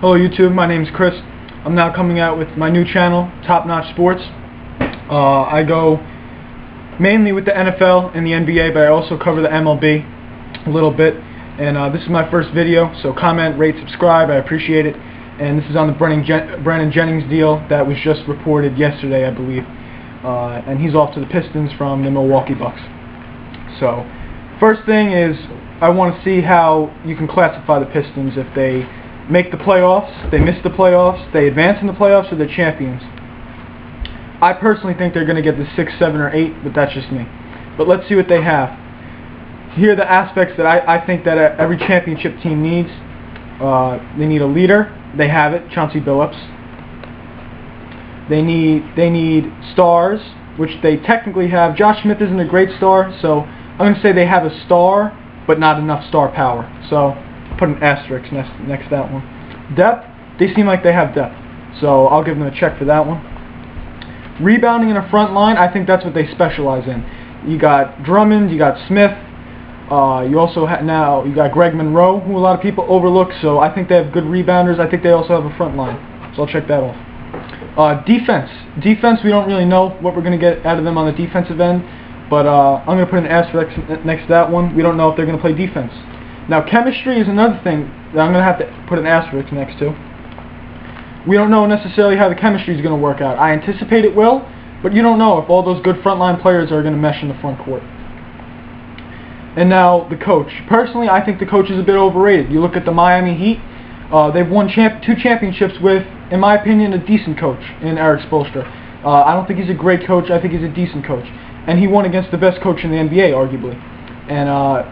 Hello YouTube, my name is Chris. I'm now coming out with my new channel, Top Notch Sports. I go mainly with the NFL and the NBA, but I also cover the MLB a little bit. And this is my first video, so comment, rate, subscribe, I appreciate it. And this is on the Brandon Jennings deal that was just reported yesterday, I believe. And he's off to the Pistons from the Milwaukee Bucks. So, first thing is, I want to see how you can classify the Pistons if they make the playoffs, they miss the playoffs, they advance in the playoffs, or they're champions. I personally think they're going to get the 6, 7, or 8, but that's just me. But let's see what they have. Here are the aspects that I think that every championship team needs. They need a leader. They have it, Chauncey Billups. They need stars, which they technically have. Josh Smith isn't a great star, so I'm going to say they have a star, but not enough star power. So put an asterisk next to that one. Depth, they seem like they have depth, so I'll give them a check for that one. Rebounding in a front line, I think that's what they specialize in. You got Drummond, you got Smith, you also now you got Greg Monroe, who a lot of people overlook, so I think they have good rebounders. I think they also have a front line, so I'll check that off. Defense, we don't really know what we're going to get out of them on the defensive end, but I'm going to put an asterisk next to that one. We don't know if they're going to play defense. Now, chemistry is another thing that I'm going to have to put an asterisk next to. We don't know necessarily how the chemistry is going to work out. I anticipate it will, but you don't know if all those good frontline players are going to mesh in the front court. And now, the coach. Personally, I think the coach is a bit overrated. You look at the Miami Heat, they've won 2 championships with, in my opinion, a decent coach in Erik Spoelstra. I don't think he's a great coach. I think he's a decent coach. And he won against the best coach in the NBA, arguably. And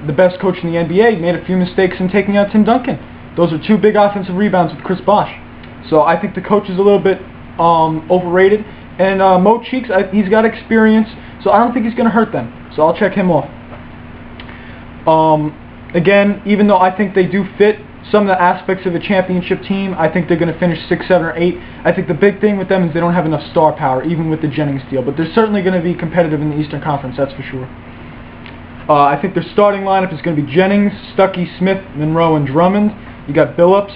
the best coach in the NBA made a few mistakes in taking out Tim Duncan. Those are 2 big offensive rebounds with Chris Bosh. So I think the coach is a little bit overrated. And Mo Cheeks, he's got experience, so I don't think he's going to hurt them. So I'll check him off. Again, even though I think they do fit some of the aspects of a championship team, I think they're going to finish 6, 7, or 8. I think the big thing with them is they don't have enough star power, even with the Jennings deal. But they're certainly going to be competitive in the Eastern Conference, that's for sure. I think their starting lineup is going to be Jennings, Stuckey, Smith, Monroe, and Drummond. You got Billups.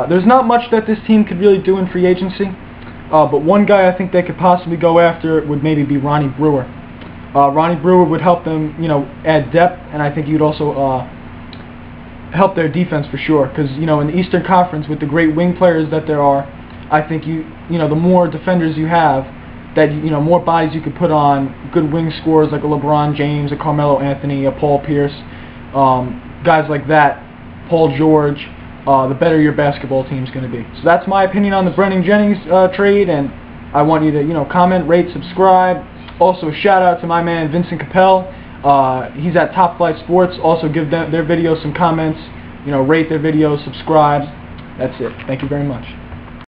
There's not much that this team could really do in free agency, but one guy I think they could possibly go after would maybe be Ronnie Brewer. Ronnie Brewer would help them, add depth, and I think he'd also help their defense for sure. Because in the Eastern Conference, with the great wing players that there are, I think the more defenders you have, that more bodies you could put on good wing scorers like a LeBron James, a Carmelo Anthony, a Paul Pierce, guys like that, Paul George, the better your basketball team's going to be. So that's my opinion on the Brandon Jennings trade, and I want you to comment, rate, subscribe. Also, shout out to my man Vincent Capel. He's at Top Flight Sports. Also, give them their videos some comments. Rate their videos, subscribe. That's it. Thank you very much.